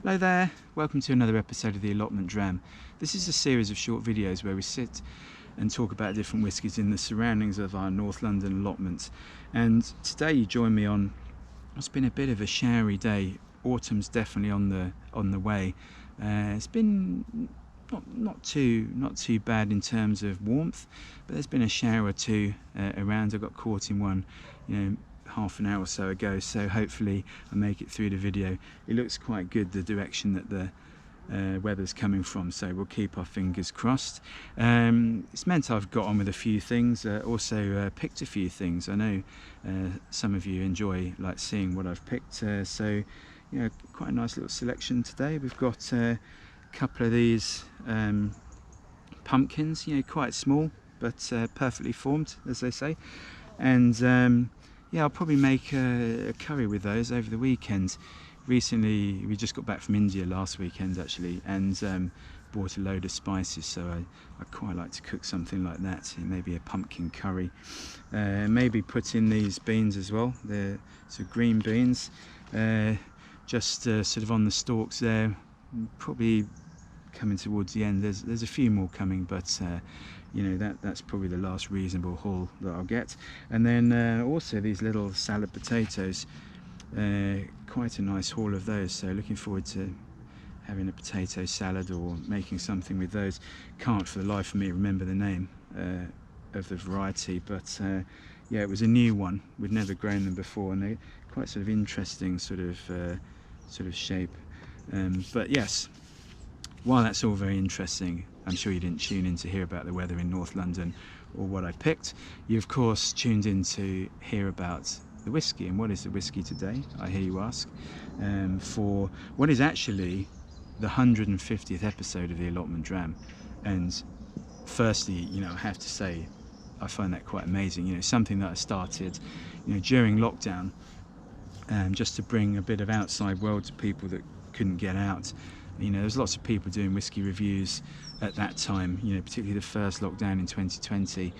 Hello there, welcome to another episode of the Allotment Dram. This is a series of short videos where we sit and talk about different whiskies in the surroundings of our North London allotment. And today you join me on, it's been a bit of a showery day. Autumn's definitely on the way. It's been not too bad in terms of warmth, but there's been a shower or two around. I got caught in one, half an hour or so ago, so hopefully I make it through the video. It looks quite good, the direction that the weather's coming from, so we'll keep our fingers crossed. It's meant I've got on with a few things, also picked a few things. I know some of you enjoy seeing what I've picked, so quite a nice little selection today. We've got a couple of these pumpkins, quite small but perfectly formed, as they say, and I'll probably make a curry with those over the weekend. Recently, we just got back from India last weekend actually, and bought a load of spices, so I quite like to cook something like that, maybe a pumpkin curry. Maybe put in these beans as well. They're sort of green beans, just sort of on the stalks there, probably coming towards the end. There's a few more coming, but that's probably the last reasonable haul that I'll get. And then also these little salad potatoes, quite a nice haul of those, so looking forward to having a potato salad or making something with those. Can't for the life of me remember the name of the variety, but it was a new one. We'd never grown them before, and they're quite sort of interesting sort of shape. But yes, while that's all very interesting, I'm sure you didn't tune in to hear about the weather in North London or what I picked. You of course tuned in to hear about the whiskey. And what is the whiskey today, I hear you ask, for what is actually the 150th episode of the Allotment Dram. And firstly, I have to say I find that quite amazing. Something that I started during lockdown, just to bring a bit of outside world to people that couldn't get out. There's lots of people doing whiskey reviews at that time, particularly the first lockdown in 2020.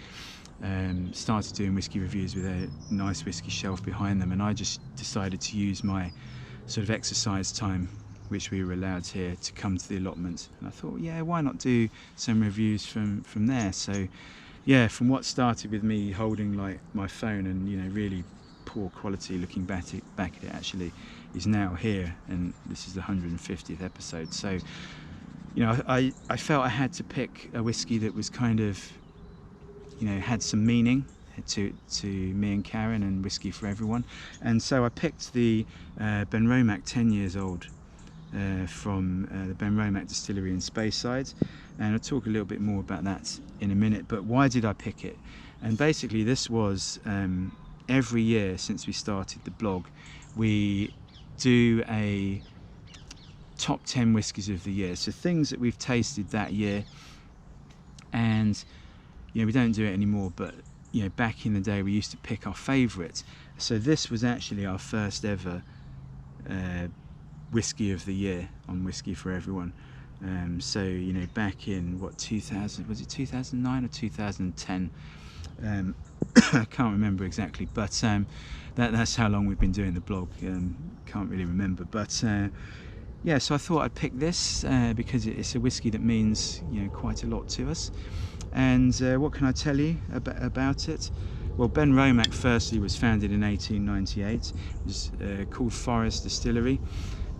Started doing whiskey reviews with a nice whiskey shelf behind them, and I just decided to use my sort of exercise time, which we were allowed here, to come to the allotment. And I thought, why not do some reviews from there? So from what started with me holding my phone and really poor quality, looking back at it, actually is now here, and this is the 150th episode. So I felt I had to pick a whiskey that was kind of had some meaning to me and Karen, and whiskey for everyone. And so I picked the Benromach 10 years old from the Benromach distillery in Speyside, and I'll talk a little bit more about that in a minute. But why did I pick it? And basically this was every year since we started the blog, we do a top 10 whiskies of the year, so things that we've tasted that year. And we don't do it anymore, but back in the day we used to pick our favourites. So this was actually our first ever whiskey of the year on Whiskey for Everyone. So back in 2000, was it 2009 or 2010? I can't remember exactly, but that's how long we've been doing the blog. Can't really remember, but so I thought I'd pick this because it's a whiskey that means quite a lot to us. And what can I tell you about it? Well, Benromach firstly was founded in 1898. It was called Forest Distillery,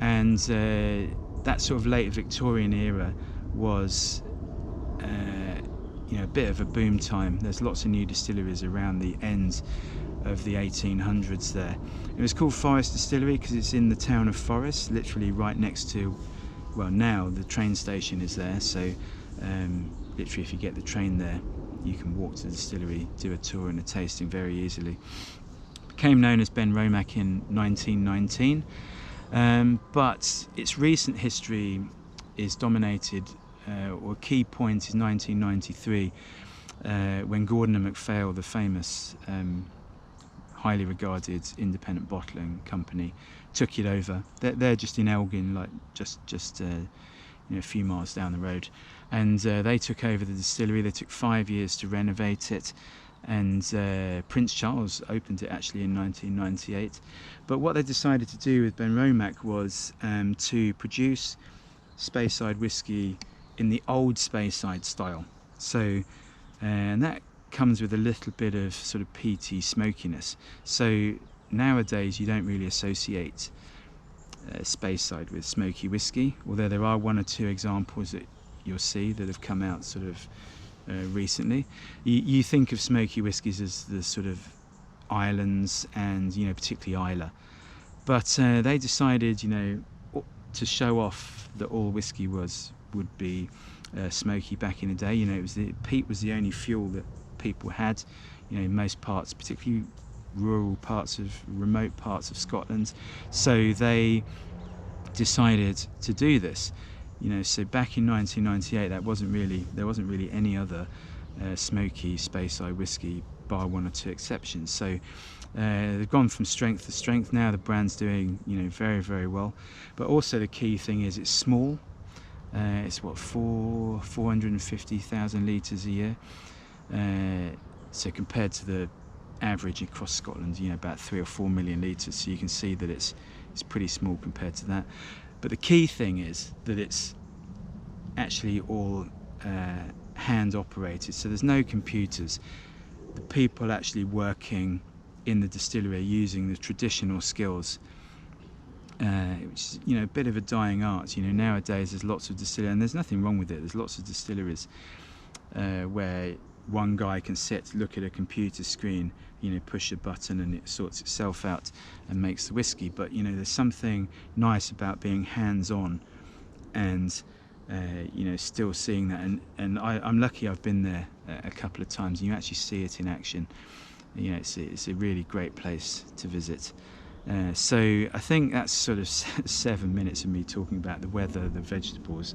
and that sort of late Victorian era was a bit of a boom time. There's lots of new distilleries around the end of the 1800s there. It was called Forest Distillery because it's in the town of Forest, literally right next to, well, now the train station is there, so literally if you get the train there you can walk to the distillery, do a tour and a tasting very easily. Became known as Benromach in 1919, but its recent history is dominated, or a key point is 1993, when Gordon and MacPhail, the famous highly regarded independent bottling company, took it over. They're just in Elgin, just a few miles down the road, and they took over the distillery. They took 5 years to renovate it, and Prince Charles opened it actually in 1998. But what they decided to do with Benromach was to produce Speyside whiskey in the old Speyside style. So, and that comes with a little bit of sort of peaty smokiness. So nowadays you don't really associate Speyside with smoky whiskey, although there are one or two examples that you'll see that have come out sort of recently. You think of smoky whiskies as the sort of islands and, you know, particularly Islay, but they decided, you know, to show off that all whiskey would be smoky back in the day. You know, peat was the only fuel that people had, you know, in most parts, particularly rural parts of remote parts of Scotland. So they decided to do this, you know. So back in 1998 there wasn't really any other smoky Speyside whiskey, bar one or two exceptions. So they've gone from strength to strength. Now the brand's doing, you know, very, very well. But also the key thing is it's small. It's what, 450,000 litres a year. So compared to the average across Scotland, you know, about 3 or 4 million litres. So you can see that it's pretty small compared to that. But the key thing is that it's actually all hand operated. So there's no computers. The people actually working in the distillery are using the traditional skills, which is, you know, a bit of a dying art. You know, nowadays there's lots of distilleries, and there's nothing wrong with it. There's lots of distilleries where one guy can sit, look at a computer screen, you know, push a button and it sorts itself out and makes the whiskey. But, you know, there's something nice about being hands-on and you know, still seeing that. And I'm lucky I've been there a couple of times, and you actually see it in action. You know, it's a really great place to visit. So I think that's sort of 7 minutes of me talking about the weather, the vegetables,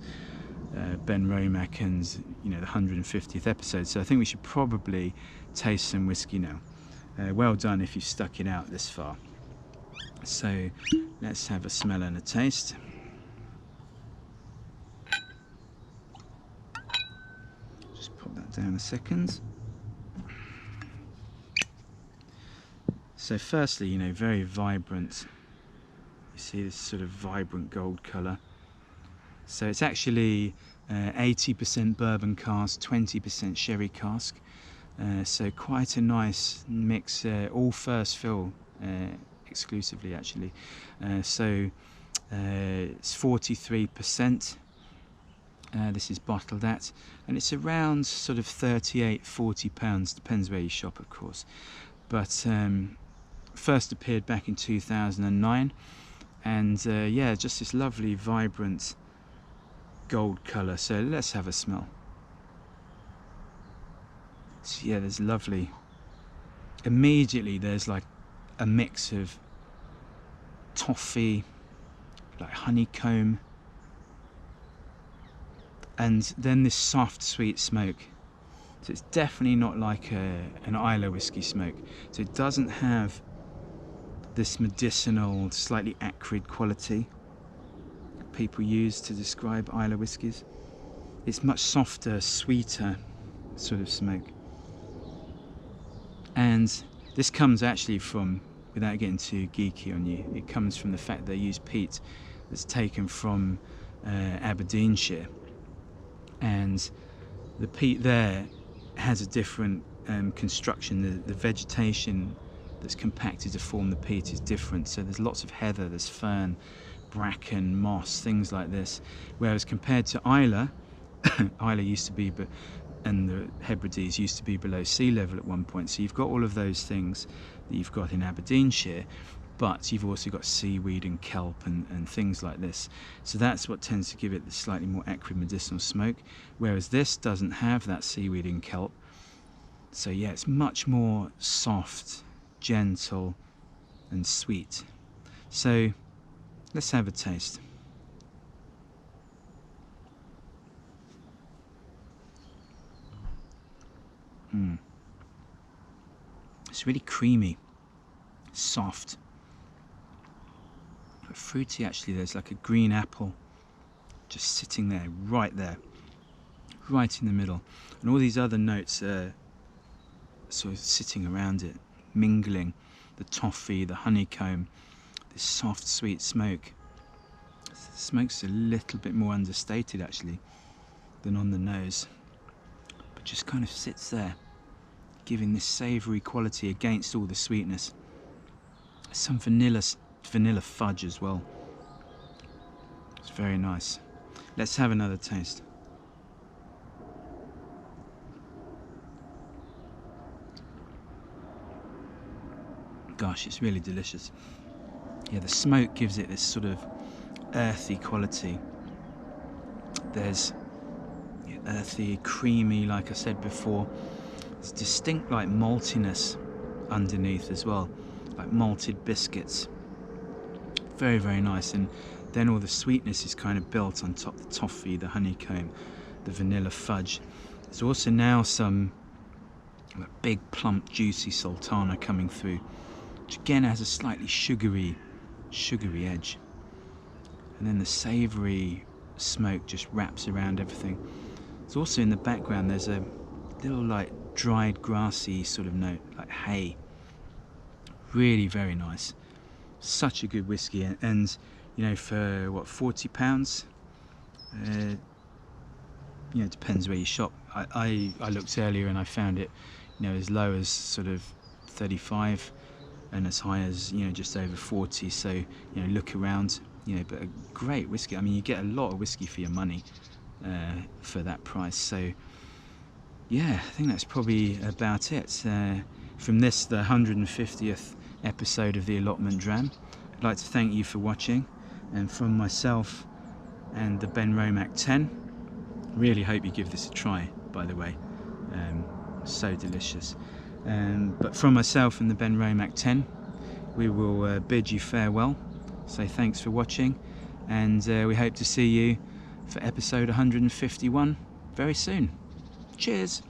Benromach, and, you know, the 150th episode. So I think we should probably taste some whiskey now. Well done if you've stuck it out this far. So let's have a smell and a taste. Just pop that down a second. So firstly, you know, very vibrant. You see this sort of vibrant gold colour. So it's actually 80% bourbon cask, 20% sherry cask. So quite a nice mix, all first fill exclusively actually. So it's 43%. This is bottled at, and it's around sort of 38-40 pounds, depends where you shop of course. But first appeared back in 2009, and yeah, just this lovely vibrant gold colour. So let's have a smell. So yeah, there's lovely, immediately there's like a mix of toffee, like honeycomb, and then this soft sweet smoke. So it's definitely not like an Islay whiskey smoke. So it doesn't have this medicinal, slightly acrid quality that people use to describe Islay whiskies. It's much softer, sweeter sort of smoke. And this comes actually from, without getting too geeky on you, it comes from the fact they use peat that's taken from Aberdeenshire. And the peat there has a different construction. The vegetation that's compacted to form the peat is different. So there's lots of heather, there's fern, bracken, moss, things like this. Whereas compared to Islay, Islay used to be, and the Hebrides used to be below sea level at one point. So you've got all of those things that you've got in Aberdeenshire, but you've also got seaweed and kelp and things like this. So that's what tends to give it the slightly more acrid medicinal smoke, whereas this doesn't have that seaweed and kelp. So yeah, it's much more soft, gentle and sweet. So let's have a taste. It's really creamy, soft, but fruity actually. There's like a green apple just sitting there, right in the middle, and all these other notes sort of sitting around it, mingling the toffee, the honeycomb, this soft sweet smoke. The smoke's a little bit more understated actually than on the nose, but just kind of sits there, giving this savoury quality against all the sweetness. Some vanilla fudge as well. It's very nice. Let's have another taste. Gosh, it's really delicious. Yeah, the smoke gives it this sort of earthy quality. There's earthy, creamy, like I said before. There's distinct like maltiness underneath as well, like malted biscuits. Very, very nice. And then all the sweetness is kind of built on top, the toffee, the honeycomb, the vanilla fudge. There's also now some big, plump, juicy sultana coming through, which again has a slightly sugary edge. And then the savoury smoke just wraps around everything. It's also in the background, there's a little like dried grassy sort of note, like hay. Really very nice. Such a good whiskey, and you know, for what, £40? You know, it depends where you shop. I looked earlier and I found it, you know, as low as sort of 35 and as high as, you know, just over 40. So, you know, look around, you know, but a great whiskey. I mean, you get a lot of whiskey for your money for that price. So yeah, I think that's probably about it from this, the 150th episode of the Allotment Dram. I'd like to thank you for watching, and from myself and the Benromach 10, really hope you give this a try, by the way. So delicious. But from myself and the Benromach 10, we will bid you farewell. So thanks for watching, and we hope to see you for episode 151 very soon. Cheers.